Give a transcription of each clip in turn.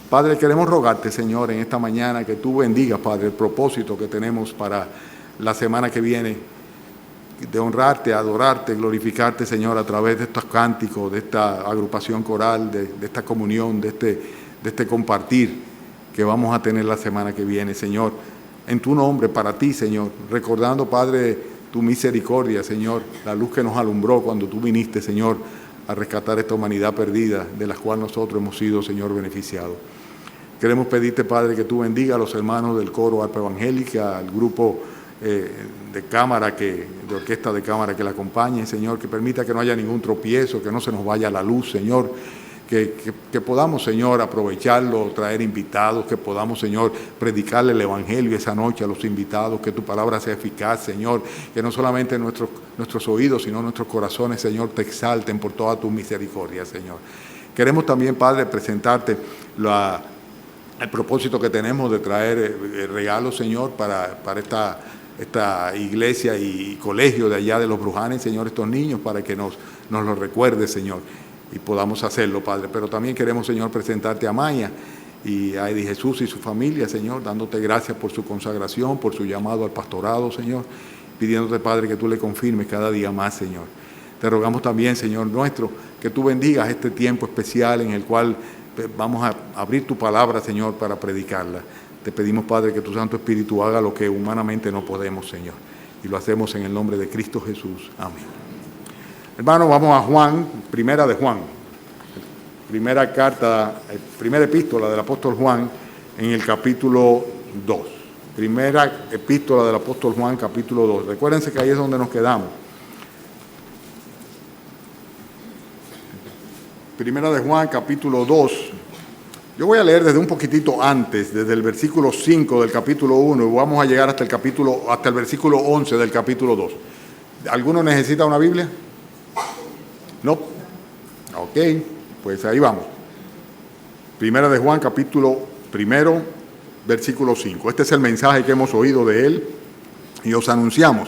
Padre, queremos rogarte, Señor, en esta mañana que tú bendigas, Padre, el propósito que tenemos para la semana que viene, de honrarte, adorarte, glorificarte, Señor, a través de estos cánticos, de esta agrupación coral, de esta comunión, de este compartir que vamos a tener la semana que viene, Señor. En tu nombre, para ti, Señor, recordando, Padre, tu misericordia, Señor, la luz que nos alumbró cuando tú viniste, Señor, a rescatar esta humanidad perdida, de la cual nosotros hemos sido, Señor, beneficiados. Queremos pedirte, Padre, que tú bendiga a los hermanos del coro Arpa Evangélica, al grupo de cámara, de orquesta de cámara que la acompañe, Señor, que permita que no haya ningún tropiezo, que no se nos vaya la luz, Señor, que podamos, Señor, aprovecharlo, traer invitados, que podamos, Señor, predicarle el Evangelio esa noche a los invitados, que tu palabra sea eficaz, Señor, que no solamente nuestros oídos, sino nuestros corazones, Señor, te exalten por toda tu misericordia, Señor. Queremos también, Padre, presentarte el propósito que tenemos de traer regalos, Señor, para esta iglesia y colegio de allá de los Brujanes, Señor, estos niños, para que nos lo recuerde, Señor, y podamos hacerlo, Padre. Pero también queremos, Señor, presentarte a Maya y a Eddie Jesús y su familia, Señor, dándote gracias por su consagración, por su llamado al pastorado, Señor, pidiéndote, Padre, que tú le confirmes cada día más, Señor. Te rogamos también, Señor nuestro, que tú bendigas este tiempo especial en el cual vamos a abrir tu palabra, Señor, para predicarla. Te pedimos, Padre, que tu Santo Espíritu haga lo que humanamente no podemos, Señor. Y lo hacemos en el nombre de Cristo Jesús. Amén. Hermanos, vamos a Juan, primera de Juan. Primera epístola del apóstol Juan en el capítulo 2. Primera epístola del apóstol Juan, capítulo 2. Recuérdense que ahí es donde nos quedamos. Primera de Juan, capítulo 2. Yo voy a leer desde un poquitito antes, desde el versículo 5 del capítulo 1, y vamos a llegar hasta el versículo 11 del capítulo 2. ¿Alguno necesita una Biblia? ¿No? Ok, pues ahí vamos. Primera de Juan, capítulo 1, versículo 5. Este es el mensaje que hemos oído de él y os anunciamos.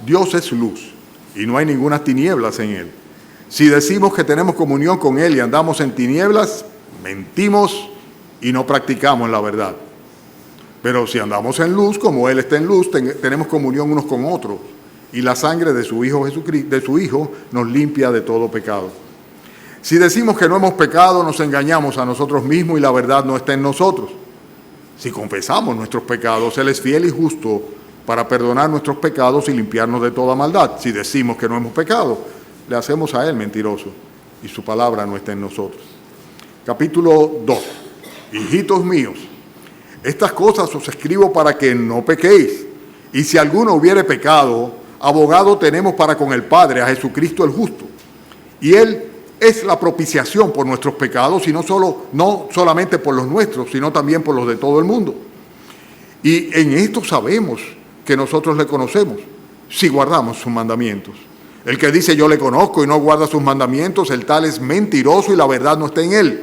Dios es luz y no hay ninguna tinieblas en él. Si decimos que tenemos comunión con él y andamos en tinieblas, mentimos y no practicamos la verdad. Pero si andamos en luz, como él está en luz, tenemos comunión unos con otros. Y la sangre de su Hijo Jesucristo, de su Hijo, nos limpia de todo pecado. Si decimos que no hemos pecado, nos engañamos a nosotros mismos y la verdad no está en nosotros. Si confesamos nuestros pecados, él es fiel y justo para perdonar nuestros pecados y limpiarnos de toda maldad. Si decimos que no hemos pecado, le hacemos a él mentiroso y su palabra no está en nosotros. Capítulo 2. Hijitos míos, estas cosas os escribo para que no pequéis. Y si alguno hubiere pecado, abogado tenemos para con el Padre, a Jesucristo el justo. Y él es la propiciación por nuestros pecados, y no solamente por los nuestros, sino también por los de todo el mundo. Y en esto sabemos que nosotros le conocemos, si guardamos sus mandamientos. El que dice yo le conozco y no guarda sus mandamientos, el tal es mentiroso y la verdad no está en él.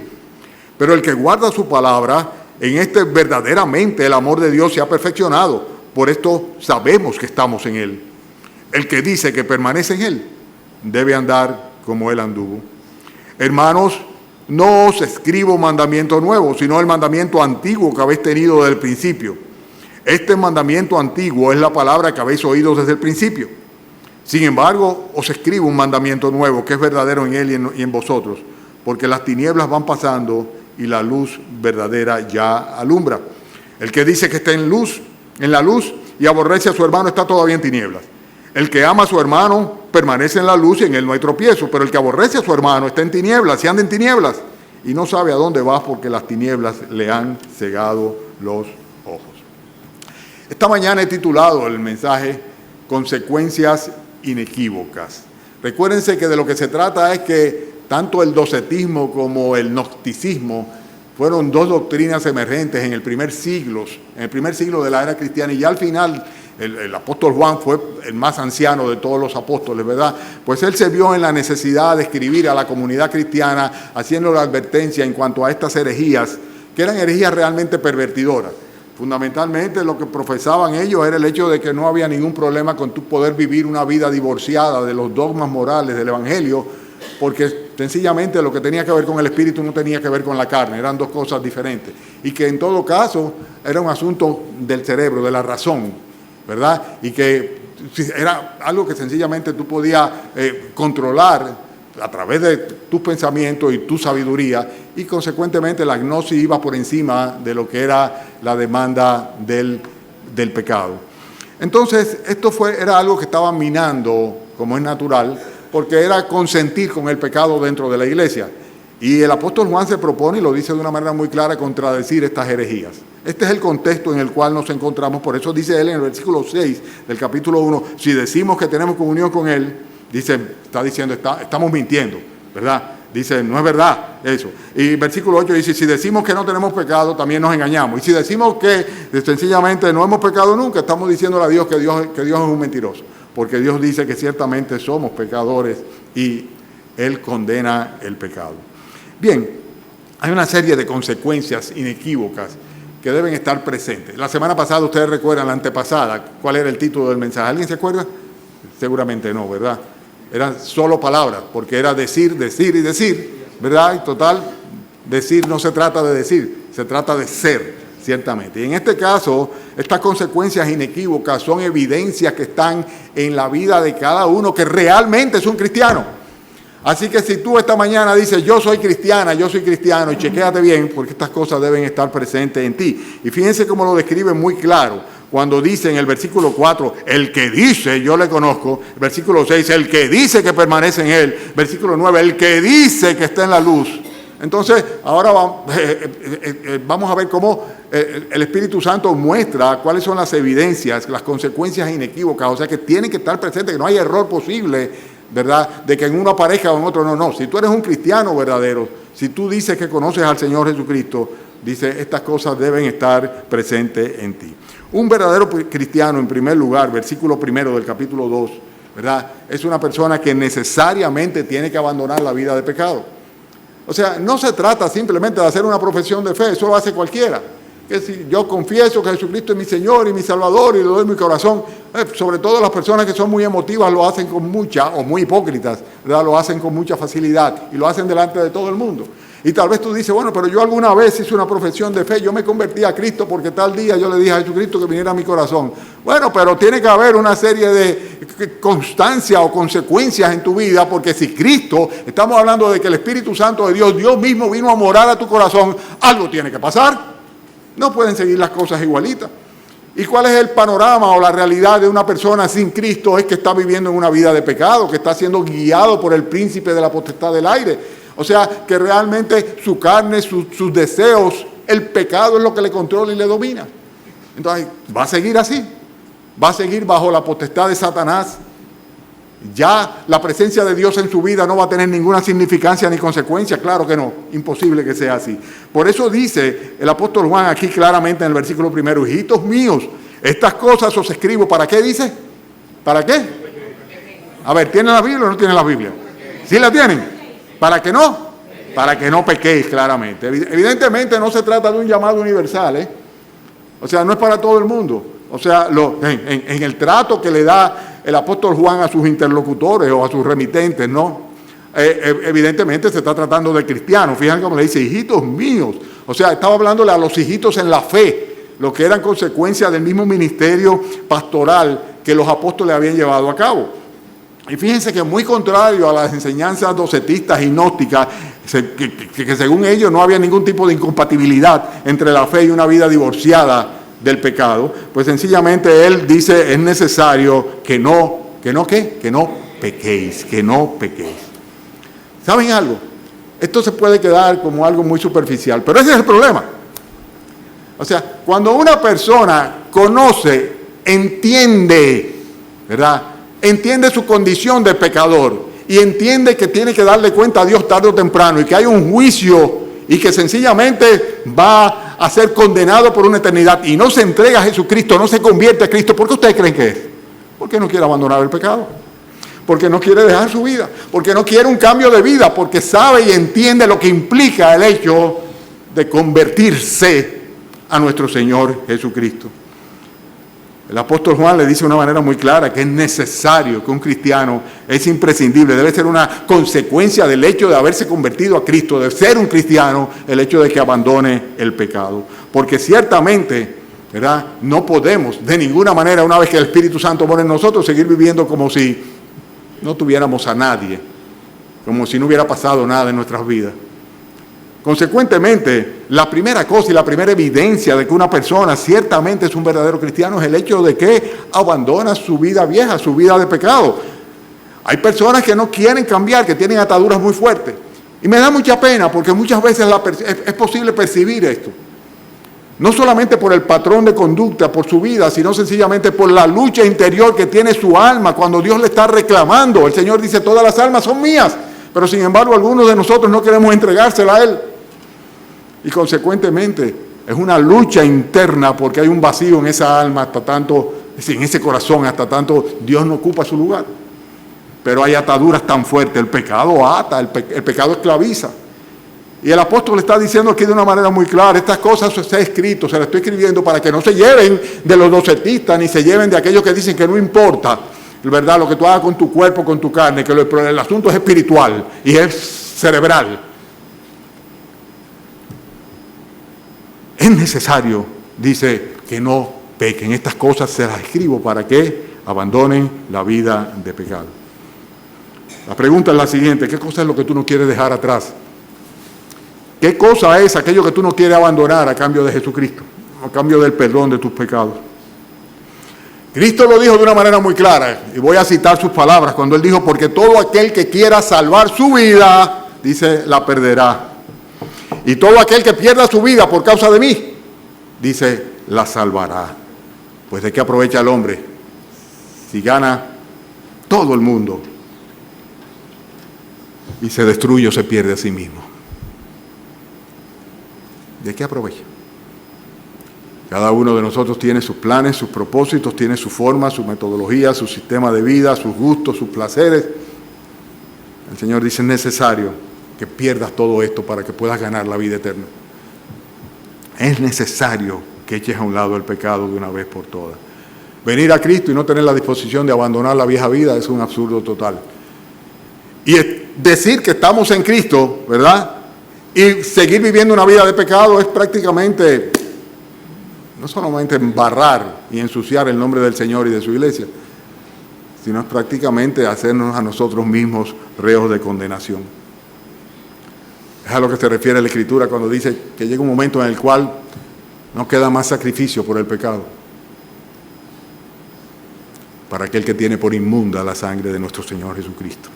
Pero el que guarda su palabra, en este verdaderamente el amor de Dios se ha perfeccionado. Por esto sabemos que estamos en él. El que dice que permanece en él, debe andar como él anduvo. Hermanos, no os escribo mandamiento nuevo, sino el mandamiento antiguo que habéis tenido desde el principio. Este mandamiento antiguo es la palabra que habéis oído desde el principio. Sin embargo, os escribo un mandamiento nuevo, que es verdadero en él y en vosotros, porque las tinieblas van pasando y la luz verdadera ya alumbra. El que dice que está en la luz y aborrece a su hermano está todavía en tinieblas. El que ama a su hermano permanece en la luz y en él no hay tropiezo, pero el que aborrece a su hermano está en tinieblas y anda en tinieblas y no sabe a dónde va porque las tinieblas le han cegado los ojos. Esta mañana he titulado el mensaje Consecuencias inequívocas. Recuérdense que de lo que se trata es que tanto el docetismo como el gnosticismo fueron dos doctrinas emergentes en el primer siglo de la era cristiana, y ya al final el apóstol Juan fue el más anciano de todos los apóstoles, ¿verdad? Pues él se vio en la necesidad de escribir a la comunidad cristiana haciendo la advertencia en cuanto a estas herejías, que eran herejías realmente pervertidoras. Fundamentalmente lo que profesaban ellos era el hecho de que no había ningún problema con tu poder vivir una vida divorciada de los dogmas morales del Evangelio, porque sencillamente lo que tenía que ver con el espíritu no tenía que ver con la carne, eran dos cosas diferentes. Y que en todo caso era un asunto del cerebro, de la razón, ¿verdad? Y que era algo que sencillamente tú podías controlar a través de tus pensamientos y tu sabiduría, y consecuentemente la gnosis iba por encima de lo que era la demanda del pecado. Entonces, esto era algo que estaba minando, como es natural, porque era consentir con el pecado dentro de la iglesia. Y el apóstol Juan se propone, y lo dice de una manera muy clara, contradecir estas herejías. Este es el contexto en el cual nos encontramos, por eso dice él en el versículo 6 del capítulo 1, si decimos que tenemos comunión con él, está diciendo, estamos mintiendo, ¿verdad? Dice, no es verdad eso. Y versículo 8 dice, si decimos que no tenemos pecado, también nos engañamos. Y si decimos que sencillamente no hemos pecado nunca, estamos diciéndole a Dios que Dios es un mentiroso. Porque Dios dice que ciertamente somos pecadores y Él condena el pecado. Bien, hay una serie de consecuencias inequívocas que deben estar presentes. La semana pasada, ustedes recuerdan, la antepasada, ¿cuál era el título del mensaje? ¿Alguien se acuerda? Seguramente no, ¿verdad? Eran solo palabras, porque era decir, decir y decir, ¿verdad? Y total, decir no se trata de decir, se trata de ser, ciertamente. Y en este caso, estas consecuencias inequívocas son evidencias que están en la vida de cada uno que realmente es un cristiano. Así que si tú esta mañana dices, yo soy cristiana, yo soy cristiano, y chequéate bien, porque estas cosas deben estar presentes en ti. Y fíjense cómo lo describe muy claro, cuando dice en el versículo 4, el que dice, yo le conozco, versículo 6, el que dice que permanece en él, versículo 9, el que dice que está en la luz. Entonces, ahora vamos a ver cómo el Espíritu Santo muestra cuáles son las evidencias, las consecuencias inequívocas, o sea que tienen que estar presentes, que no hay error posible, ¿verdad? De que en uno aparezca o en otro no. Si tú eres un cristiano verdadero, si tú dices que conoces al Señor Jesucristo, dice, estas cosas deben estar presentes en ti. Un verdadero cristiano, en primer lugar, versículo 1 del capítulo 2, ¿verdad? Es una persona que necesariamente tiene que abandonar la vida de pecado. O sea, no se trata simplemente de hacer una profesión de fe, eso lo hace cualquiera. Que si yo confieso que Jesucristo es mi Señor y mi Salvador y le doy mi corazón, sobre todo las personas que son muy emotivas lo hacen con mucha, o muy hipócritas, ¿verdad? Lo hacen con mucha facilidad y lo hacen delante de todo el mundo. Y tal vez tú dices, bueno, pero yo alguna vez hice una profesión de fe, yo me convertí a Cristo porque tal día yo le dije a Jesucristo que viniera a mi corazón. Bueno, pero tiene que haber una serie de constancia o consecuencias en tu vida, porque si Cristo, estamos hablando de que el Espíritu Santo de Dios mismo vino a morar a tu corazón, algo tiene que pasar. No pueden seguir las cosas igualitas. ¿Y cuál es el panorama o la realidad de una persona sin Cristo? Es que está viviendo en una vida de pecado, que está siendo guiado por el príncipe de la potestad del aire. O sea, que realmente su carne, sus deseos, el pecado es lo que le controla y le domina. Entonces, va a seguir así. Va a seguir bajo la potestad de Satanás. Ya la presencia de Dios en su vida no va a tener ninguna significancia ni consecuencia. Claro que no. Imposible que sea así. Por eso dice el apóstol Juan aquí claramente en el versículo 1, hijitos míos, estas cosas os escribo. ¿Para qué dice? ¿Para qué? A ver, ¿tienen la Biblia o no tienen la Biblia? ¿Sí la tienen? ¿Para qué no? Para que no pequéis, claramente. Evidentemente no se trata de un llamado universal, ¿eh? O sea, no es para todo el mundo. O sea, en el trato que le da el apóstol Juan a sus interlocutores o a sus remitentes, ¿no? Evidentemente se está tratando de cristianos. Fíjense cómo le dice, hijitos míos. O sea, estaba hablándole a los hijitos en la fe, lo que eran consecuencias del mismo ministerio pastoral que los apóstoles habían llevado a cabo. Y fíjense que muy contrario a las enseñanzas docetistas y gnósticas, que según ellos no había ningún tipo de incompatibilidad entre la fe y una vida divorciada del pecado, pues sencillamente él dice, es necesario que no pequéis. ¿Saben algo? Esto se puede quedar como algo muy superficial, pero ese es el problema. O sea, cuando una persona conoce, entiende, ¿verdad? Entiende su condición de pecador y entiende que tiene que darle cuenta a Dios tarde o temprano y que hay un juicio y que sencillamente va a ser condenado por una eternidad y no se entrega a Jesucristo, no se convierte a Cristo. ¿Por qué ustedes creen que es? Porque no quiere abandonar el pecado, porque no quiere dejar su vida, porque no quiere un cambio de vida, porque sabe y entiende lo que implica el hecho de convertirse a nuestro Señor Jesucristo. El apóstol Juan le dice de una manera muy clara que es necesario, que un cristiano es imprescindible, debe ser una consecuencia del hecho de haberse convertido a Cristo, de ser un cristiano, el hecho de que abandone el pecado. Porque ciertamente, ¿verdad?, no podemos de ninguna manera, una vez que el Espíritu Santo mora en nosotros, seguir viviendo como si no tuviéramos a nadie, como si no hubiera pasado nada en nuestras vidas. Consecuentemente, la primera cosa y la primera evidencia de que una persona ciertamente es un verdadero cristiano es el hecho de que abandona su vida vieja, su vida de pecado. Hay personas que no quieren cambiar, que tienen ataduras muy fuertes. Y me da mucha pena porque muchas veces es posible percibir esto. No solamente por el patrón de conducta, por su vida, sino sencillamente por la lucha interior que tiene su alma cuando Dios le está reclamando. El Señor dice, todas las almas son mías, pero sin embargo algunos de nosotros no queremos entregársela a Él. Y consecuentemente es una lucha interna porque hay un vacío en esa alma hasta tanto, en ese corazón, hasta tanto Dios no ocupa su lugar. Pero hay ataduras tan fuertes, el pecado ata, el pecado esclaviza. Y el apóstol está diciendo aquí de una manera muy clara, estas cosas se ha escrito, se las estoy escribiendo para que no se lleven de los docetistas, ni se lleven de aquellos que dicen que no importa, ¿verdad?, lo que tú hagas con tu cuerpo, con tu carne, que el asunto es espiritual y es cerebral. Es necesario, dice, que no pequen. Estas cosas se las escribo para que abandonen la vida de pecado. La pregunta es la siguiente: ¿qué cosa es lo que tú no quieres dejar atrás? ¿Qué cosa es aquello que tú no quieres abandonar a cambio de Jesucristo? A cambio del perdón de tus pecados. Cristo lo dijo de una manera muy clara, y voy a citar sus palabras, cuando Él dijo, porque todo aquel que quiera salvar su vida, dice, la perderá. Y todo aquel que pierda su vida por causa de mí, dice, la salvará. Pues ¿de qué aprovecha el hombre si gana todo el mundo y se destruye o se pierde a sí mismo? ¿De qué aprovecha? Cada uno de nosotros tiene sus planes, sus propósitos, tiene su forma, su metodología, su sistema de vida, sus gustos, sus placeres. El Señor dice, es necesario que pierdas todo esto para que puedas ganar la vida eterna. Es necesario que eches a un lado el pecado de una vez por todas. Venir a Cristo y no tener la disposición de abandonar la vieja vida es un absurdo total. Y decir que estamos en Cristo, ¿verdad?, y seguir viviendo una vida de pecado es prácticamente, no solamente embarrar y ensuciar el nombre del Señor y de su iglesia, sino es prácticamente hacernos a nosotros mismos reos de condenación. Es a lo que se refiere la Escritura cuando dice que llega un momento en el cual no queda más sacrificio por el pecado para aquel que tiene por inmunda la sangre de nuestro Señor Jesucristo.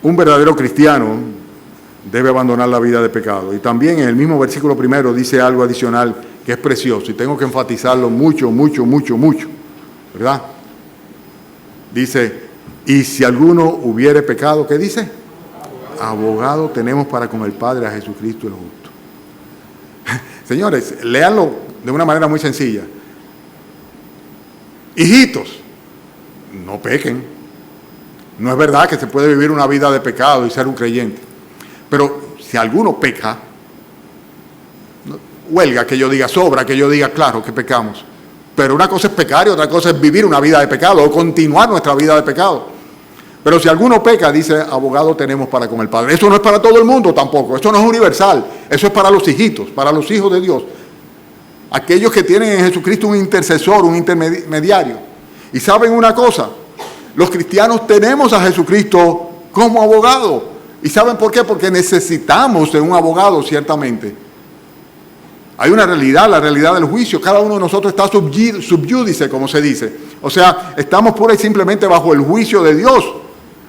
Un verdadero cristiano debe abandonar la vida de pecado. Y también en el mismo versículo primero dice algo adicional que es precioso, y tengo que enfatizarlo mucho, ¿verdad? Dice, y si alguno hubiere pecado, ¿qué dice? Abogado tenemos para con el Padre a Jesucristo el justo. Señores, léanlo de una manera muy sencilla. Hijitos, no pequen. No es verdad que se puede vivir una vida de pecado y ser un creyente. Pero si alguno peca, huelga que yo diga, sobra que yo diga, claro que pecamos. Pero una cosa es pecar y otra cosa es vivir una vida de pecado o continuar nuestra vida de pecado. Pero si alguno peca, dice, abogado tenemos para con el Padre. Eso no es para todo el mundo tampoco, eso no es universal, eso es para los hijitos, para los hijos de Dios. Aquellos que tienen en Jesucristo un intercesor, un intermediario. Y saben una cosa, los cristianos tenemos a Jesucristo como abogado. ¿Y saben por qué? Porque necesitamos de un abogado, ciertamente. Hay una realidad, la realidad del juicio. Cada uno de nosotros está subyúdice, como se dice. O sea, estamos pura y simplemente bajo el juicio de Dios.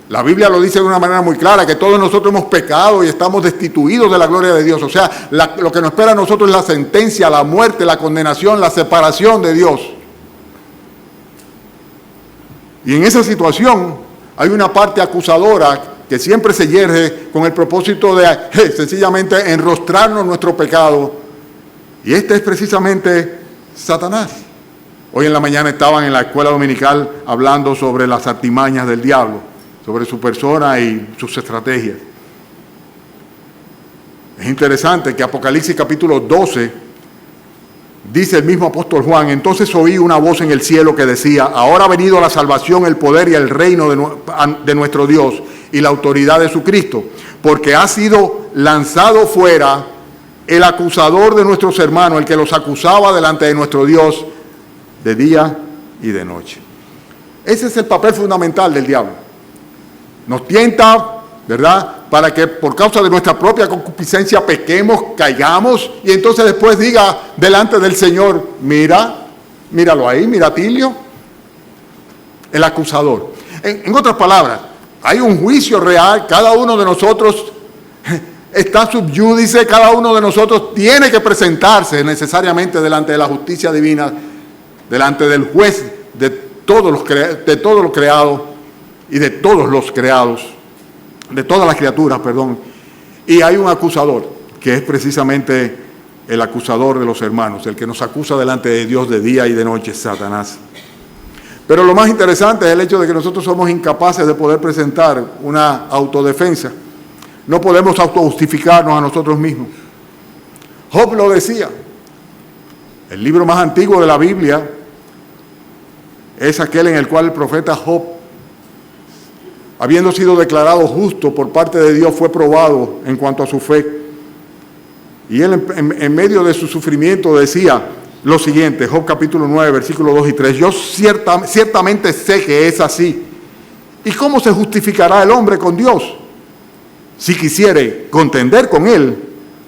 La Biblia lo dice de una manera muy clara, que todos nosotros hemos pecado y estamos destituidos de la gloria de Dios. O sea, lo que nos espera a nosotros es la sentencia, la muerte, la condenación, la separación de Dios. Y en esa situación hay una parte acusadora que siempre se yergue con el propósito de sencillamente enrostrarnos nuestro pecado. Y este es precisamente Satanás. Hoy en la mañana estaban en la escuela dominical hablando sobre las artimañas del diablo, sobre su persona y sus estrategias. Es interesante que Apocalipsis capítulo 12 Dice el mismo apóstol Juan: entonces oí una voz en el cielo que decía: ahora ha venido la salvación, el poder y el reino de nuestro Dios y la autoridad de su Cristo, porque ha sido lanzado fuera el acusador de nuestros hermanos, el que los acusaba delante de nuestro Dios de día y de noche. Ese es el papel fundamental del diablo. Nos tienta, ¿verdad?, para que por causa de nuestra propia concupiscencia pequemos, caigamos, y entonces después diga delante del Señor: míralo ahí, mira a Tilio, el acusador. En otras palabras, hay un juicio real. Cada uno de nosotros está sub iudice, cada uno de nosotros tiene que presentarse necesariamente delante de la justicia divina, delante del juez de todo lo creado y de todos los creados, de todas las criaturas, perdón. Y hay un acusador, que es precisamente el acusador de los hermanos, el que nos acusa delante de Dios de día y de noche, Satanás. Pero lo más interesante es el hecho de que nosotros somos incapaces de poder presentar una autodefensa. No podemos autojustificarnos a nosotros mismos. Job lo decía. El libro más antiguo de la Biblia es aquel en el cual el profeta Job, habiendo sido declarado justo por parte de Dios, fue probado en cuanto a su fe. Y él en medio de su sufrimiento decía lo siguiente: Job capítulo 9, versículos 2 y 3. Yo ciertamente sé que es así. ¿Y cómo se justificará el hombre con Dios? Si quisiere contender con él,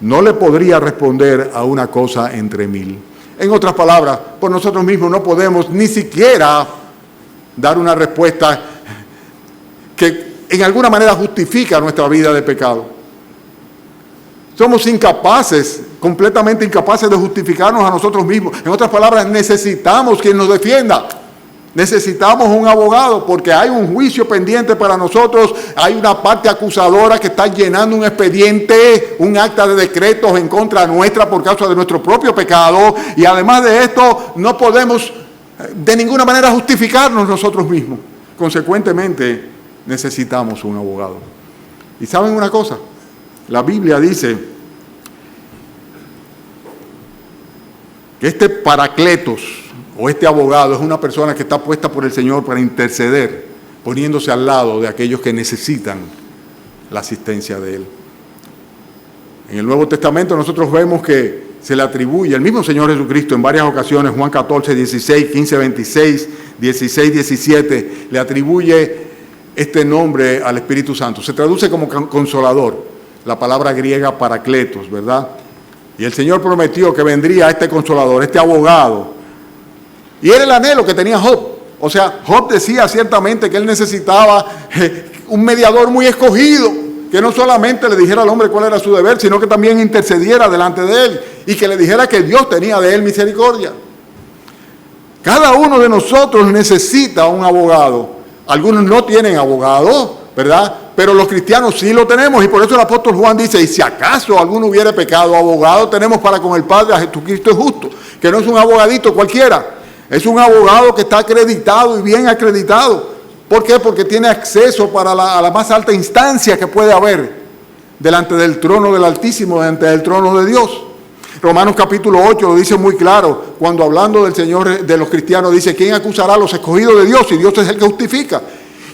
no le podría responder a una cosa entre mil. En otras palabras, por nosotros mismos no podemos ni siquiera dar una respuesta que en alguna manera justifica nuestra vida de pecado. Somos incapaces, completamente incapaces de justificarnos a nosotros mismos. En otras palabras, necesitamos quien nos defienda. Necesitamos un abogado, porque hay un juicio pendiente para nosotros. Hay una parte acusadora que está llenando un expediente, un acta de decretos en contra nuestra por causa de nuestro propio pecado. Y además de esto, no podemos de ninguna manera justificarnos nosotros mismos. Consecuentemente, necesitamos un abogado. ¿Y saben una cosa? La Biblia dice que este Paracletos, o este abogado, es una persona que está puesta por el Señor para interceder, poniéndose al lado de aquellos que necesitan la asistencia de Él. En el Nuevo Testamento nosotros vemos que se le atribuye, el mismo Señor Jesucristo en varias ocasiones, Juan 14, 16, 15, 26, 16, 17, le atribuye este nombre al Espíritu Santo. Se traduce como consolador, la palabra griega Paracletos, ¿verdad? Y el Señor prometió que vendría este consolador, este abogado. Y era el anhelo que tenía Job. O sea, Job decía ciertamente que él necesitaba un mediador muy escogido, que no solamente le dijera al hombre cuál era su deber, sino que también intercediera delante de él y que le dijera que Dios tenía de él misericordia. Cada uno de nosotros necesita un abogado. Algunos no tienen abogado, ¿verdad? Pero los cristianos sí lo tenemos, y por eso el apóstol Juan dice: y si acaso alguno hubiere pecado, abogado tenemos para con el Padre, a Jesucristo es justo, que no es un abogadito cualquiera. Es un abogado que está acreditado y bien acreditado. ¿Por qué? Porque tiene acceso a la más alta instancia que puede haber delante del trono del Altísimo, delante del trono de Dios. Romanos capítulo 8 lo dice muy claro, cuando hablando del Señor, de los cristianos, dice: ¿quién acusará a los escogidos de Dios? Si Dios es el que justifica.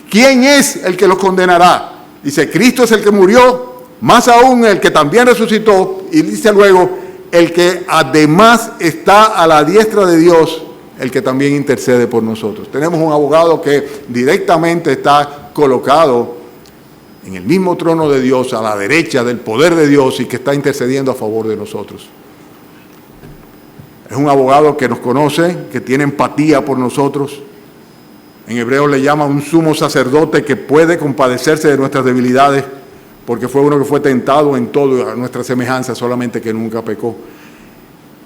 ¿Quién es el que los condenará? Dice: Cristo es el que murió, más aún el que también resucitó, y dice luego: el que además está a la diestra de Dios, el que también intercede por nosotros. Tenemos un abogado que directamente está colocado en el mismo trono de Dios, a la derecha del poder de Dios, y que está intercediendo a favor de nosotros. Es un abogado que nos conoce, que tiene empatía por nosotros. En hebreo le llama un sumo sacerdote que puede compadecerse de nuestras debilidades, porque fue uno que fue tentado en todo a nuestra semejanza, solamente que nunca pecó.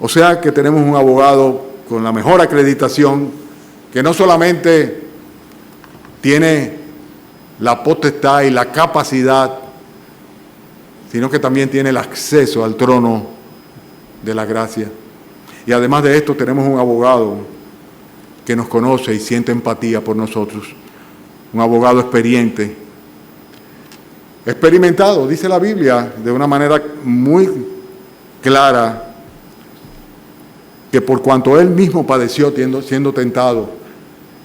O sea que tenemos un abogado con la mejor acreditación, que no solamente tiene la potestad y la capacidad, sino que también tiene el acceso al trono de la gracia. Y además de esto tenemos un abogado que nos conoce y siente empatía por nosotros, un abogado experimentado, dice la Biblia de una manera muy clara, que por cuanto Él mismo padeció siendo tentado,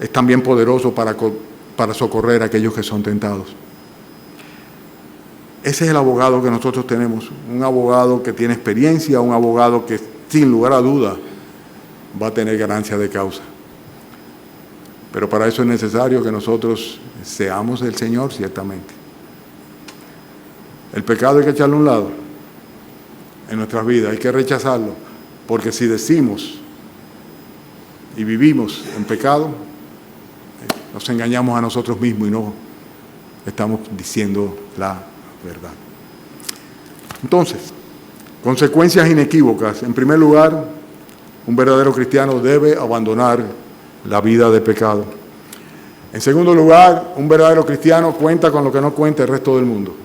es también poderoso para socorrer a aquellos que son tentados. Ese es el abogado que nosotros tenemos, un abogado que tiene experiencia, un abogado que sin lugar a duda va a tener ganancia de causa. Pero para eso es necesario que nosotros seamos del Señor, ciertamente. El pecado hay que echarlo a un lado en nuestras vidas, hay que rechazarlo, porque si decimos y vivimos en pecado, nos engañamos a nosotros mismos y no estamos diciendo la verdad. Entonces, consecuencias inequívocas. En primer lugar, un verdadero cristiano debe abandonar la vida de pecado. En segundo lugar, un verdadero cristiano cuenta con lo que no cuenta el resto del mundo: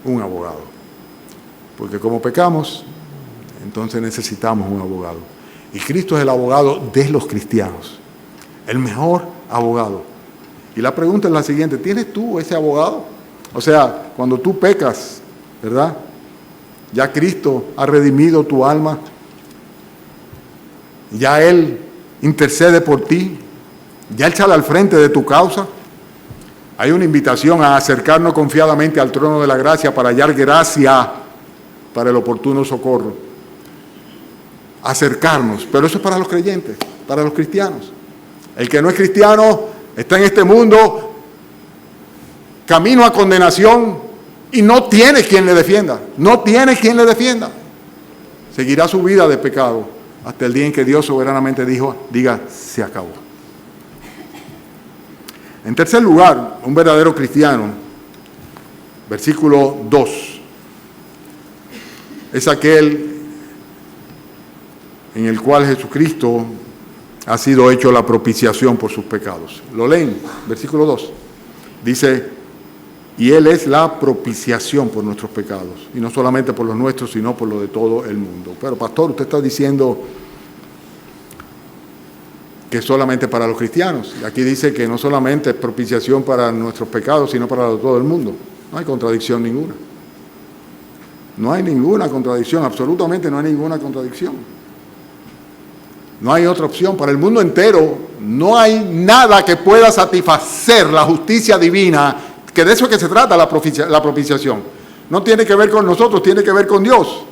un abogado. Porque como pecamos, entonces necesitamos un abogado. Y Cristo es el abogado de los cristianos, el mejor abogado. Y la pregunta es la siguiente: ¿tienes tú ese abogado? O sea, cuando tú pecas, ¿verdad? Ya Cristo ha redimido tu alma, ya Él intercede por ti, ya Él sale al frente de tu causa. Hay una invitación a acercarnos confiadamente al trono de la gracia para hallar gracia para el oportuno socorro. Acercarnos, pero eso es para los creyentes, para los cristianos. El que no es cristiano está en este mundo camino a condenación y no tiene quien le defienda, no tiene quien le defienda. Seguirá su vida de pecado hasta el día en que Dios soberanamente diga, se acabó. En tercer lugar, un verdadero cristiano, versículo 2, es aquel en el cual Jesucristo ha sido hecho la propiciación por sus pecados. Lo leen, versículo 2. Dice, y Él es la propiciación por nuestros pecados, y no solamente por los nuestros, sino por los de todo el mundo. Pero pastor, usted está diciendo que es solamente para los cristianos. Y aquí dice que no solamente es propiciación para nuestros pecados, sino para todo el mundo. No hay contradicción ninguna. No hay ninguna contradicción, absolutamente no hay ninguna contradicción. No hay otra opción. Para el mundo entero no hay nada que pueda satisfacer la justicia divina, que de eso es que se trata la propiciación. No tiene que ver con nosotros, tiene que ver con Dios.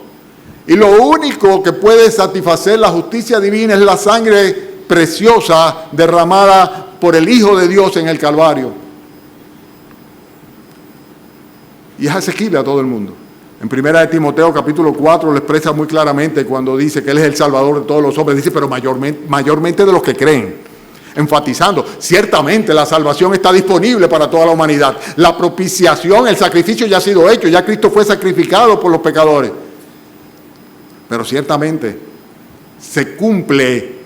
Y lo único que puede satisfacer la justicia divina es la sangre preciosa derramada por el Hijo de Dios en el Calvario. Y es asequible a todo el mundo. En 1 Timoteo capítulo 4 lo expresa muy claramente cuando dice que Él es el Salvador de todos los hombres. Dice, pero mayormente de los que creen. Enfatizando, ciertamente la salvación está disponible para toda la humanidad. La propiciación, el sacrificio ya ha sido hecho, ya Cristo fue sacrificado por los pecadores. Pero ciertamente se cumple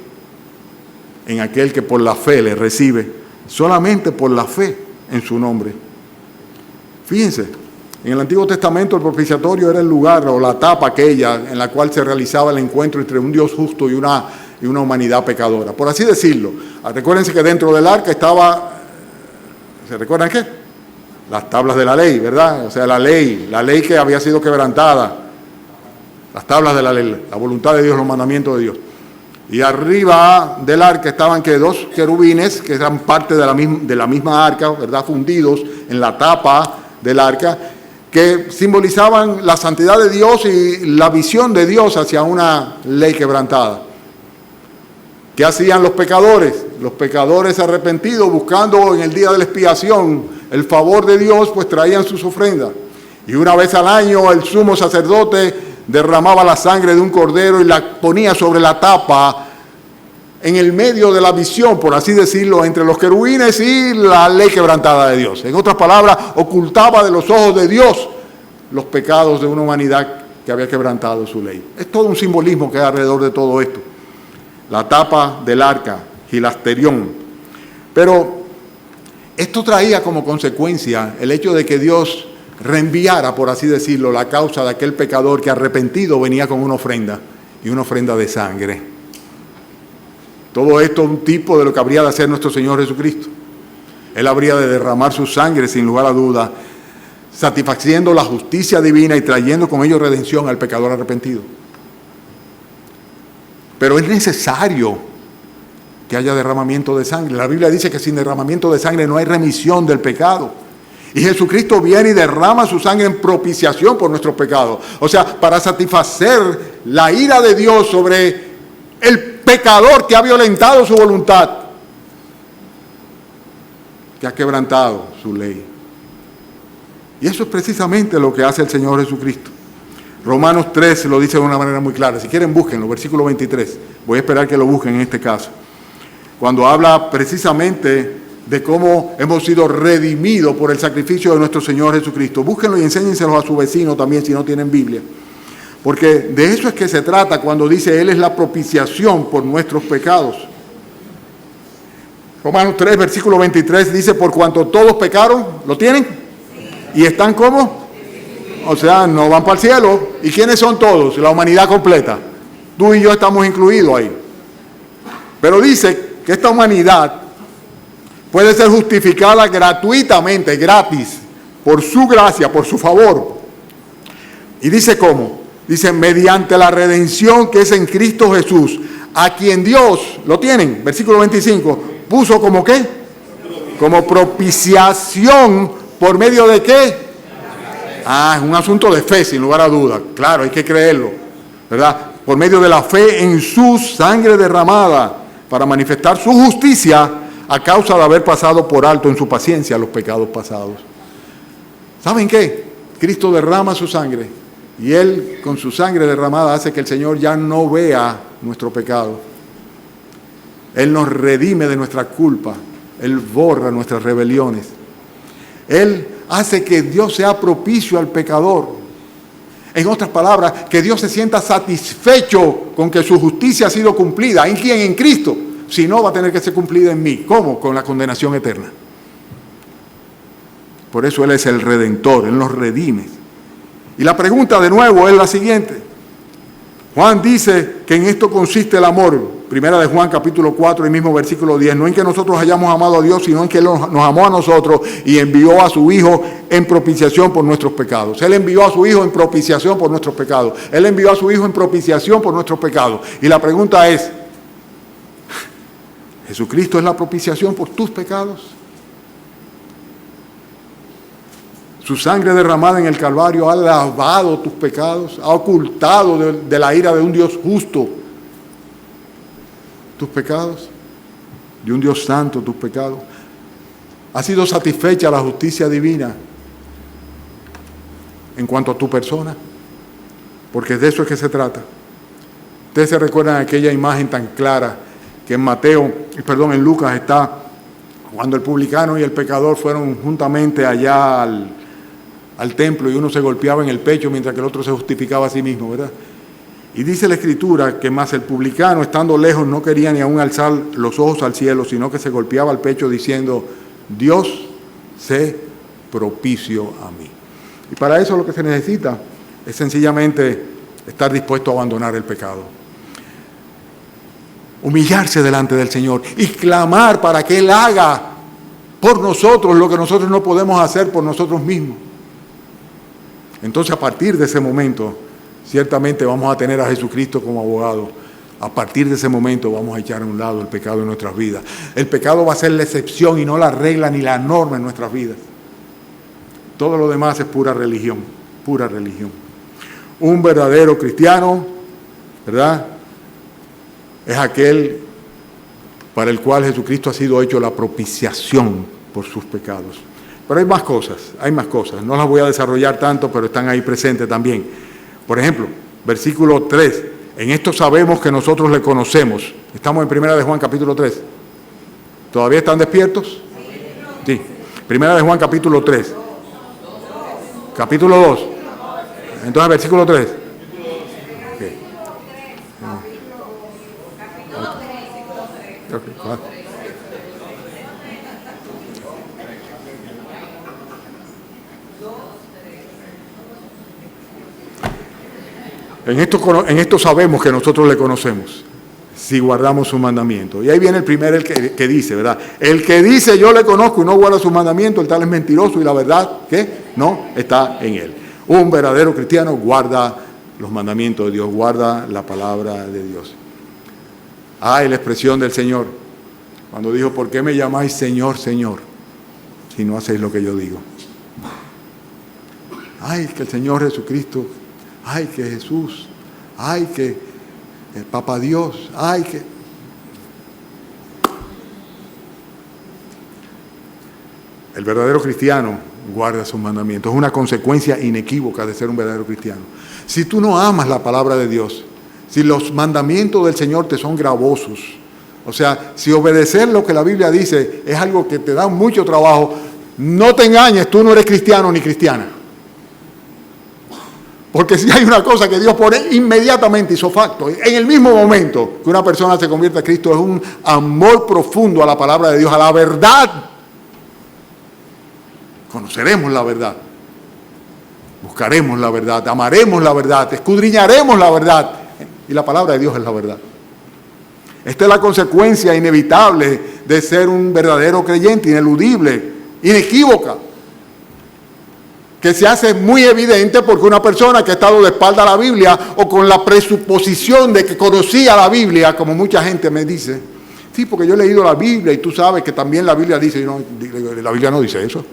en aquel que por la fe le recibe, solamente por la fe en su nombre. Fíjense, en el Antiguo Testamento el propiciatorio era el lugar o la etapa aquella en la cual se realizaba el encuentro entre un Dios justo y una humanidad pecadora, por así decirlo. Recuérdense que dentro del arca estaba, ¿se recuerdan qué? Las tablas de la ley, ¿verdad? O sea, la ley que había sido quebrantada, las tablas de la ley, la voluntad de Dios, los mandamientos de Dios. Y arriba del arca estaban que dos querubines que eran parte de la misma arca, ¿verdad? Fundidos en la tapa del arca, que simbolizaban la santidad de Dios y la visión de Dios hacia una ley quebrantada. ¿Qué hacían los pecadores? Los pecadores arrepentidos, buscando en el día de la expiación el favor de Dios, pues traían sus ofrendas. Y una vez al año el sumo sacerdote derramaba la sangre de un cordero y la ponía sobre la tapa en el medio de la visión, por así decirlo, entre los querubines y la ley quebrantada de Dios. En otras palabras, ocultaba de los ojos de Dios los pecados de una humanidad que había quebrantado su ley. Es todo un simbolismo que hay alrededor de todo esto. La tapa del arca, gilasterión. Pero esto traía como consecuencia el hecho de que Dios reenviara, por así decirlo, la causa de aquel pecador que arrepentido venía con una ofrenda, y una ofrenda de sangre. Todo esto es un tipo de lo que habría de hacer nuestro Señor Jesucristo. Él habría de derramar su sangre, sin lugar a duda, satisfaciendo la justicia divina y trayendo con ello redención al pecador arrepentido. Pero es necesario que haya derramamiento de sangre. La Biblia dice que sin derramamiento de sangre no hay remisión del pecado. Y Jesucristo viene y derrama su sangre en propiciación por nuestros pecados. O sea, para satisfacer la ira de Dios sobre el pecador que ha violentado su voluntad, que ha quebrantado su ley. Y eso es precisamente lo que hace el Señor Jesucristo. Romanos 3 lo dice de una manera muy clara. Si quieren, búsquenlo, versículo 23. Voy a esperar que lo busquen en este caso. Cuando habla precisamente de cómo hemos sido redimidos por el sacrificio de nuestro Señor Jesucristo. Búsquenlo y enséñenselo a su vecino también si no tienen Biblia. Porque de eso es que se trata cuando dice Él es la propiciación por nuestros pecados. Romanos 3, versículo 23 dice, por cuanto todos pecaron, ¿lo tienen? ¿Y están cómo? O sea, no van para el cielo. ¿Y quiénes son todos? La humanidad completa. Tú y yo estamos incluidos ahí. Pero dice que esta humanidad puede ser justificada gratuitamente, gratis, por su gracia, por su favor. Y dice cómo. Dice, mediante la redención que es en Cristo Jesús, a quien Dios, ¿lo tienen? Versículo 25, puso como ¿qué? Como propiciación, ¿por medio de qué? Es un asunto de fe, sin lugar a duda. Claro, hay que creerlo, ¿verdad? Por medio de la fe en su sangre derramada, para manifestar su justicia a causa de haber pasado por alto en su paciencia los pecados pasados. ¿Saben qué? Cristo derrama su sangre y Él con su sangre derramada hace que el Señor ya no vea nuestro pecado. Él nos redime de nuestra culpa. Él borra nuestras rebeliones. Él hace que Dios sea propicio al pecador. En otras palabras, que Dios se sienta satisfecho con que su justicia ha sido cumplida. ¿En quién? En Cristo. Si no, va a tener que ser cumplida en mí. ¿Cómo? Con la condenación eterna. Por eso Él es el Redentor. Él nos redime. Y la pregunta de nuevo es la siguiente. Juan dice que en esto consiste el amor. Primera de Juan, capítulo 4, y mismo versículo 10. No en que nosotros hayamos amado a Dios, sino en que Él nos amó a nosotros y envió a su Hijo en propiciación por nuestros pecados. Él envió a su Hijo en propiciación por nuestros pecados. Él envió a su Hijo en propiciación por nuestros pecados. Y la pregunta es, ¿Jesucristo es la propiciación por tus pecados? Su sangre derramada en el Calvario ha lavado tus pecados, ha ocultado de la ira de un Dios justo tus pecados, de un Dios santo tus pecados. Ha sido satisfecha la justicia divina en cuanto a tu persona, porque de eso es que se trata. Ustedes se recuerdan aquella imagen tan clara que en Lucas está cuando el publicano y el pecador fueron juntamente allá al templo y uno se golpeaba en el pecho mientras que el otro se justificaba a sí mismo, ¿verdad? Y dice la Escritura que más el publicano, estando lejos, no quería ni aún alzar los ojos al cielo, sino que se golpeaba el pecho diciendo, Dios, sé propicio a mí. Y para eso lo que se necesita es sencillamente estar dispuesto a abandonar el pecado. Humillarse delante del Señor y clamar para que Él haga por nosotros lo que nosotros no podemos hacer por nosotros mismos. Entonces, a partir de ese momento, ciertamente vamos a tener a Jesucristo como abogado. A partir de ese momento vamos a echar a un lado el pecado en nuestras vidas. El pecado va a ser la excepción y no la regla ni la norma en nuestras vidas. Todo lo demás es pura religión, pura religión. Un verdadero cristiano, ¿verdad?, es aquel para el cual Jesucristo ha sido hecho la propiciación por sus pecados. Pero hay más cosas. No las voy a desarrollar tanto, pero están ahí presentes también. Por ejemplo, versículo 3. En esto sabemos que nosotros le conocemos. Estamos en Primera de Juan, capítulo 3. ¿Todavía están despiertos? Sí. Primera de Juan, capítulo 3. Capítulo 2. Entonces, versículo 3. Okay. En esto sabemos que nosotros le conocemos, si guardamos su mandamiento. Y ahí viene el primero, el que dice, ¿verdad? El que dice yo le conozco y no guarda su mandamiento, el tal es mentiroso y la verdad que no está en él. Un verdadero cristiano guarda los mandamientos de Dios, guarda la palabra de Dios. Ay, la expresión del Señor, cuando dijo, ¿por qué me llamáis Señor, Señor, si no hacéis lo que yo digo? Ay, que el Señor Jesucristo, ay, que Jesús, ay, que el Papa Dios, ay, que... El verdadero cristiano guarda sus mandamientos. Es una consecuencia inequívoca de ser un verdadero cristiano. Si tú no amas la palabra de Dios, si los mandamientos del Señor te son gravosos, o sea, si obedecer lo que la Biblia dice es algo que te da mucho trabajo, no te engañes, tú no eres cristiano ni cristiana. Porque si hay una cosa que Dios pone inmediatamente, hizo facto, en el mismo momento que una persona se convierte a Cristo, es un amor profundo a la palabra de Dios, a la verdad. Conoceremos la verdad, buscaremos la verdad, amaremos la verdad, escudriñaremos la verdad. Y la palabra de Dios es la verdad. Esta es la consecuencia inevitable de ser un verdadero creyente, ineludible, inequívoca, que se hace muy evidente porque una persona que ha estado de espalda a la Biblia o con la presuposición de que conocía la Biblia, como mucha gente me dice, sí, porque yo he leído la Biblia y tú sabes que también la Biblia dice, y no, la Biblia no dice eso.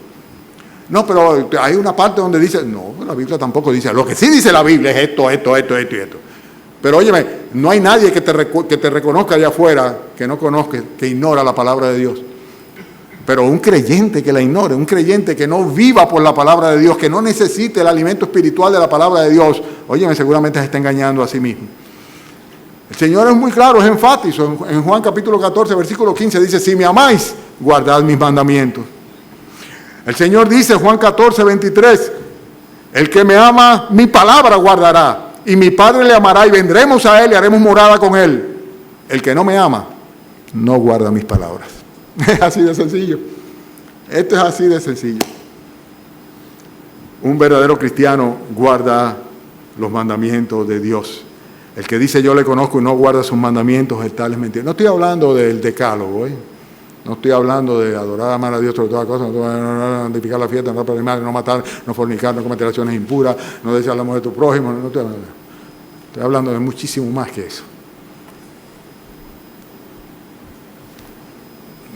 No, pero hay una parte donde dice, no, la Biblia tampoco dice, lo que sí dice la Biblia es esto y esto. Pero óyeme, no hay nadie que te reconozca allá afuera, que no conozca, que ignora la palabra de Dios. Pero un creyente que la ignore, un creyente que no viva por la palabra de Dios, que no necesite el alimento espiritual de la palabra de Dios, óyeme, seguramente se está engañando a sí mismo. El Señor es muy claro, es enfático. En Juan capítulo 14, versículo 15 dice, si me amáis, guardad mis mandamientos. El Señor dice, Juan 14, 23, el que me ama, mi palabra guardará, y mi Padre le amará, y vendremos a Él y haremos morada con Él. El que no me ama, no guarda mis palabras. Es así de sencillo. Esto es así de sencillo. Un verdadero cristiano guarda los mandamientos de Dios. El que dice yo le conozco y no guarda sus mandamientos, el tal es mentira. No estoy hablando del decálogo, no estoy hablando de adorar, amar a Dios sobre todas las cosas, no santificar la fiesta, no animar, no matar, no fornicar, no cometer acciones impuras, no desear la mujer de tu prójimo. No estoy hablando de eso. Estoy hablando de muchísimo más que eso.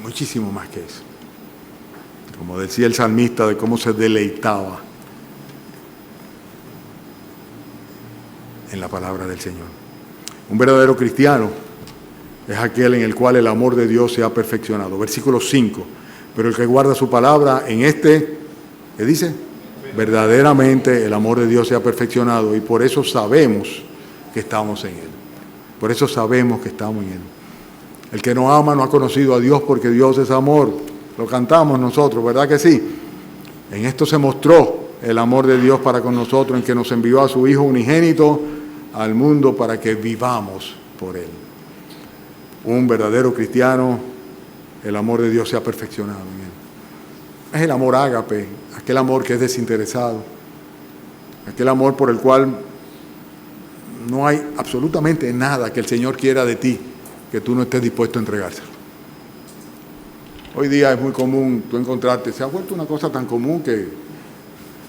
Muchísimo más que eso. Como decía el salmista, de cómo se deleitaba en la palabra del Señor. Un verdadero cristiano es aquel en el cual el amor de Dios se ha perfeccionado. Versículo 5. Pero el que guarda su palabra en este, ¿qué dice? Verdaderamente el amor de Dios se ha perfeccionado y por eso sabemos que estamos en Él. Por eso sabemos que estamos en Él. El que no ama no ha conocido a Dios porque Dios es amor. Lo cantamos nosotros, ¿verdad que sí? En esto se mostró el amor de Dios para con nosotros, en que nos envió a su Hijo unigénito al mundo para que vivamos por Él. Un verdadero cristiano, el amor de Dios se ha perfeccionado en él. Es el amor ágape, aquel amor que es desinteresado, aquel amor por el cual no hay absolutamente nada que el Señor quiera de ti que tú no estés dispuesto a entregárselo. Hoy día es muy común tú encontrarte, se ha vuelto una cosa tan común que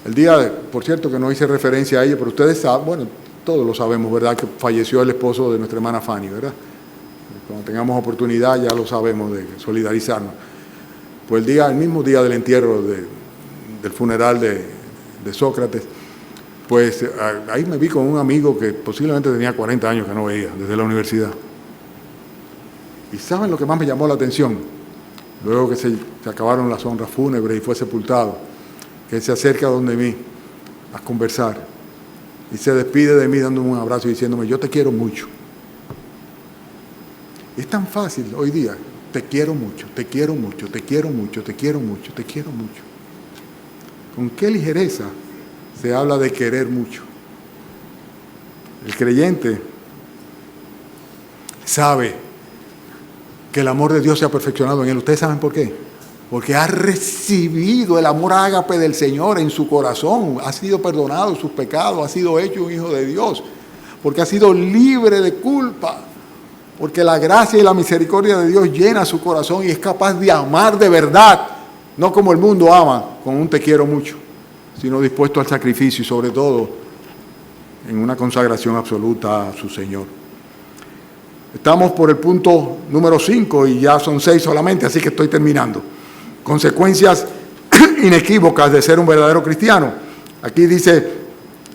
el día, por cierto que no hice referencia a ello, pero ustedes saben, bueno, todos lo sabemos, ¿verdad? Que falleció el esposo de nuestra hermana Fanny, ¿verdad? Cuando tengamos oportunidad ya lo sabemos de solidarizarnos. Pues el mismo día del entierro del funeral de Sócrates, pues ahí me vi con un amigo que posiblemente tenía 40 años que no veía, desde la universidad. ¿Y saben lo que más me llamó la atención? Luego que se acabaron las honras fúnebres y fue sepultado, que él se acerca donde mí a conversar y se despide de mí dándome un abrazo y diciéndome, yo te quiero mucho. Es tan fácil hoy día, te quiero mucho, te quiero mucho, te quiero mucho, te quiero mucho, te quiero mucho. ¿Con qué ligereza se habla de querer mucho? El creyente sabe que el amor de Dios se ha perfeccionado en él. ¿Ustedes saben por qué? Porque ha recibido el amor ágape del Señor en su corazón, ha sido perdonado sus pecados, ha sido hecho un hijo de Dios, porque ha sido libre de culpa. Porque la gracia y la misericordia de Dios llena su corazón y es capaz de amar de verdad, no como el mundo ama, con un te quiero mucho, sino dispuesto al sacrificio y sobre todo en una consagración absoluta a su Señor. Estamos por el punto número 5 y ya son 6 solamente, así que estoy terminando. Consecuencias inequívocas de ser un verdadero cristiano. Aquí dice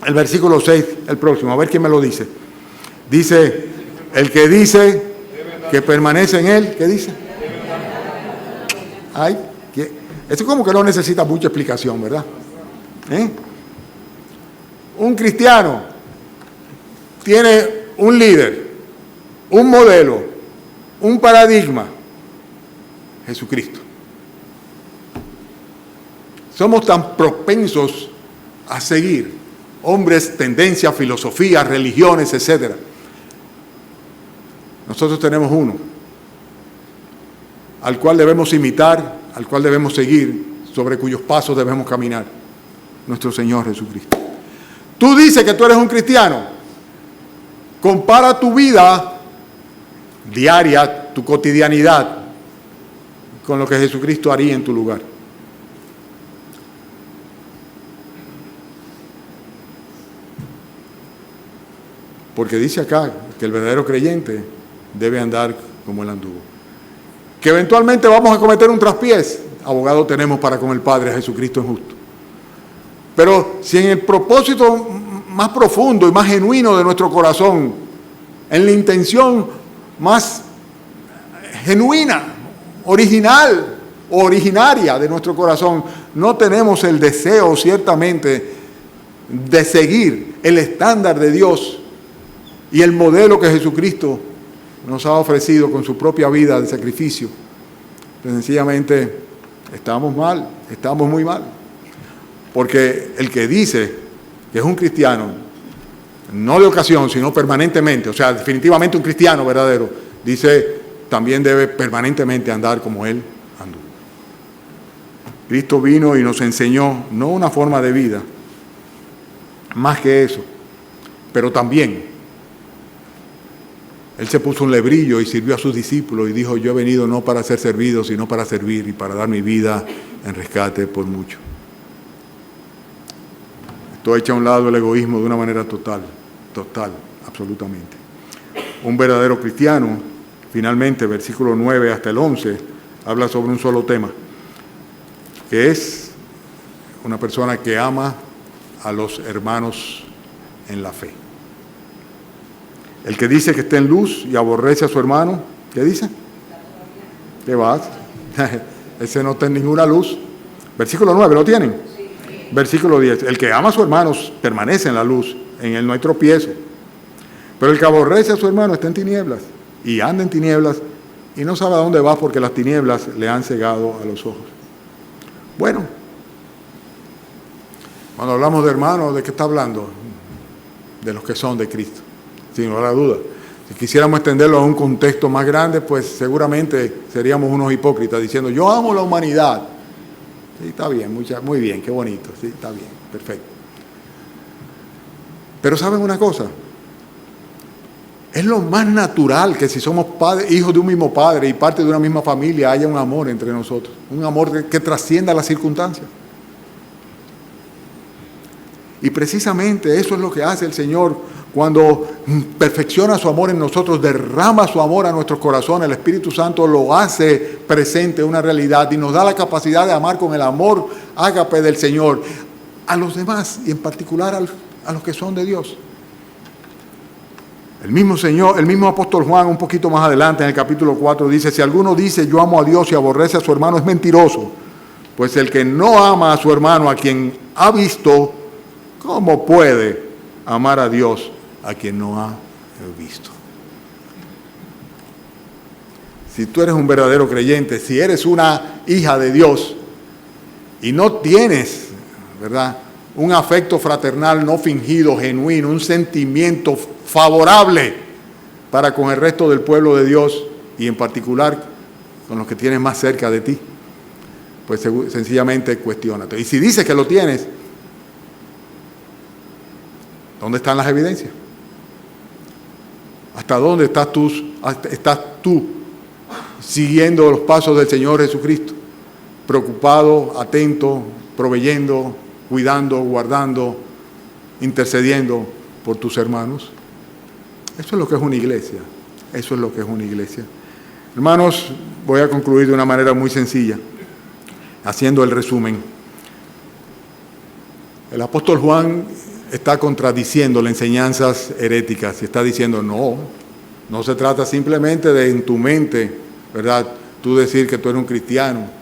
el versículo 6, el próximo, a ver quién me lo dice. Dice, el que dice que permanece en él, ¿qué dice? Ay, eso como que no necesita mucha explicación, ¿verdad? Un cristiano tiene un líder, un modelo, un paradigma, Jesucristo. Somos tan propensos a seguir hombres, tendencias, filosofías, religiones, etc. Nosotros tenemos uno al cual debemos imitar, al cual debemos seguir, sobre cuyos pasos debemos caminar, nuestro Señor Jesucristo. Tú dices que tú eres un cristiano. Compara tu vida diaria, tu cotidianidad, con lo que Jesucristo haría en tu lugar. Porque dice acá que el verdadero creyente debe andar como él anduvo. Que eventualmente vamos a cometer un traspiés, abogado tenemos para con el Padre, Jesucristo es justo. Pero si en el propósito más profundo y más genuino de nuestro corazón, en la intención más genuina, original o originaria de nuestro corazón, no tenemos el deseo ciertamente de seguir el estándar de Dios y el modelo que Jesucristo nos ha ofrecido con su propia vida de sacrificio, pues sencillamente estamos mal, estamos muy mal. Porque el que dice que es un cristiano, no de ocasión, sino permanentemente, o sea, definitivamente un cristiano verdadero, dice, también debe permanentemente andar como él anduvo. Cristo vino y nos enseñó no una forma de vida, más que eso, pero también Él se puso un lebrillo y sirvió a sus discípulos y dijo, yo he venido no para ser servido, sino para servir y para dar mi vida en rescate por mucho. Esto echa a un lado el egoísmo de una manera total, absolutamente. Un verdadero cristiano, finalmente, versículo 9 hasta el 11, habla sobre un solo tema, que es una persona que ama a los hermanos en la fe. El que dice que está en luz y aborrece a su hermano, ¿qué dice? ¿Qué vas? Ese no está en ninguna luz. Versículo 9, ¿lo tienen? Sí. Versículo 10. El que ama a su hermano permanece en la luz, en él no hay tropiezo. Pero el que aborrece a su hermano está en tinieblas y anda en tinieblas y no sabe a dónde va porque las tinieblas le han cegado a los ojos. Bueno, cuando hablamos de hermanos, ¿de qué está hablando? De los que son de Cristo. Sin lugar a duda. Si quisiéramos extenderlo a un contexto más grande, pues seguramente seríamos unos hipócritas diciendo, yo amo la humanidad. Sí, está bien, muy bien, qué bonito, sí, está bien, perfecto. Pero ¿saben una cosa? Es lo más natural que si somos hijos de un mismo padre y parte de una misma familia, haya un amor entre nosotros, un amor que trascienda las circunstancias. Y precisamente eso es lo que hace el Señor cuando perfecciona su amor en nosotros, derrama su amor a nuestros corazones. El Espíritu Santo lo hace presente, una realidad, y nos da la capacidad de amar con el amor ágape del Señor a los demás y en particular a los que son de Dios. El mismo apóstol Juan, un poquito más adelante en el capítulo 4, dice, si alguno dice yo amo a Dios y aborrece a su hermano, es mentiroso, pues el que no ama a su hermano, a quien ha visto, ¿cómo puede amar a Dios a quien no ha visto? Si tú eres un verdadero creyente, si eres una hija de Dios y no tienes, ¿verdad?, un afecto fraternal no fingido, genuino, un sentimiento favorable para con el resto del pueblo de Dios y en particular con los que tienes más cerca de ti, pues sencillamente cuestiónate. Y si dices que lo tienes, ¿dónde están las evidencias? ¿Hasta dónde estás tú siguiendo los pasos del Señor Jesucristo? Preocupado, atento, proveyendo, cuidando, guardando, intercediendo por tus hermanos. Eso es lo que es una iglesia. Eso es lo que es una iglesia. Hermanos, voy a concluir de una manera muy sencilla, haciendo el resumen. El apóstol Juan está contradiciendo las enseñanzas heréticas y está diciendo, no se trata simplemente de en tu mente, ¿verdad?, tú decir que tú eres un cristiano.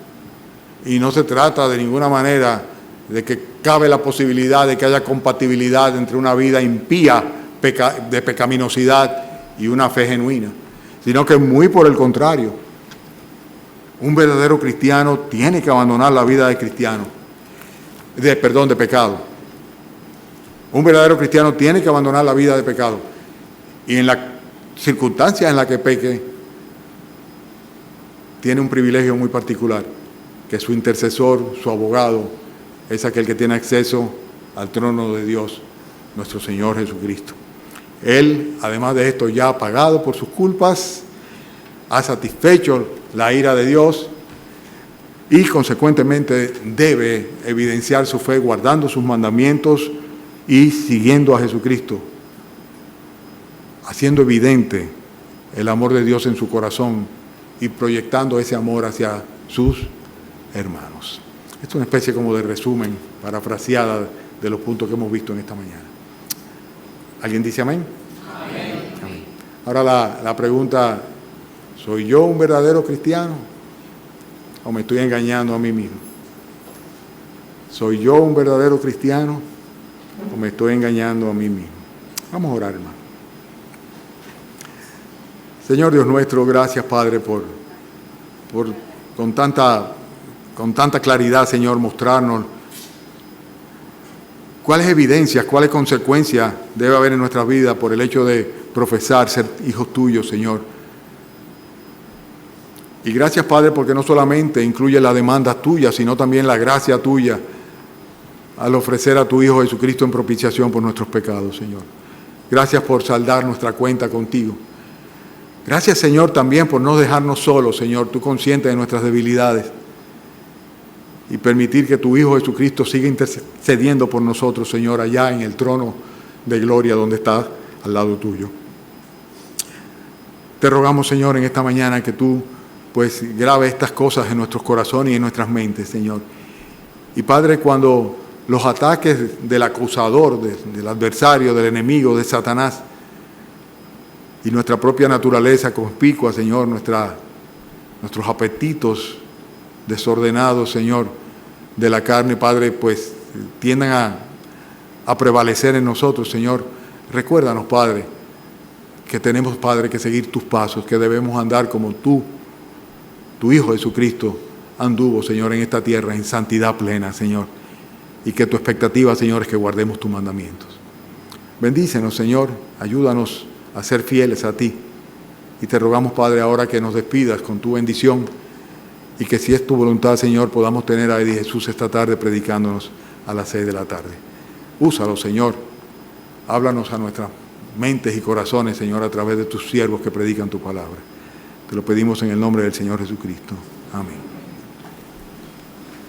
Y no se trata de ninguna manera de que cabe la posibilidad de que haya compatibilidad entre una vida impía de pecaminosidad y una fe genuina, sino que muy por el contrario. Un verdadero cristiano tiene que abandonar la vida de pecado. Un verdadero cristiano tiene que abandonar la vida de pecado. Y en la circunstancia en la que peque, tiene un privilegio muy particular, que su intercesor, su abogado, es aquel que tiene acceso al trono de Dios, nuestro Señor Jesucristo. Él, además de esto, ya ha pagado por sus culpas, ha satisfecho la ira de Dios y, consecuentemente, debe evidenciar su fe guardando sus mandamientos y siguiendo a Jesucristo, haciendo evidente el amor de Dios en su corazón y proyectando ese amor hacia sus hermanos. Esto es una especie como de resumen, parafraseada de los puntos que hemos visto en esta mañana. ¿Alguien dice amén? Amén. Amén. Ahora la pregunta, ¿soy yo un verdadero cristiano o me estoy engañando a mí mismo? ¿Soy yo un verdadero cristiano o me estoy engañando a mí mismo? Vamos a orar, hermano. Señor Dios nuestro, gracias, Padre, por con tanta claridad, Señor, mostrarnos cuáles evidencias, cuáles consecuencias debe haber en nuestra vida por el hecho de profesar ser hijos tuyos, Señor. Y gracias, Padre, porque no solamente incluye la demanda tuya, sino también la gracia tuya al ofrecer a tu Hijo Jesucristo en propiciación por nuestros pecados, Señor. Gracias por saldar nuestra cuenta contigo. Gracias, Señor, también por no dejarnos solos, Señor, tú consciente de nuestras debilidades y permitir que tu Hijo Jesucristo siga intercediendo por nosotros, Señor, allá en el trono de gloria donde estás al lado tuyo. Te rogamos, Señor, en esta mañana que tú, pues, grabes estas cosas en nuestros corazones y en nuestras mentes, Señor. Y, Padre, cuando los ataques del acusador, del adversario, del enemigo, de Satanás, y nuestra propia naturaleza conspicua, Señor, nuestros apetitos desordenados, Señor, de la carne, Padre, pues tiendan a prevalecer en nosotros, Señor. Recuérdanos, Padre, que tenemos, Padre, que seguir tus pasos, que debemos andar como tú, tu Hijo Jesucristo, anduvo, Señor, en esta tierra, en santidad plena, Señor. Y que tu expectativa, Señor, es que guardemos tus mandamientos. Bendícenos, Señor, ayúdanos a ser fieles a ti. Y te rogamos, Padre, ahora que nos despidas con tu bendición y que si es tu voluntad, Señor, podamos tener a Eddie Jesús esta tarde predicándonos a las 6 de la tarde. Úsalo, Señor. Háblanos a nuestras mentes y corazones, Señor, a través de tus siervos que predican tu palabra. Te lo pedimos en el nombre del Señor Jesucristo. Amén.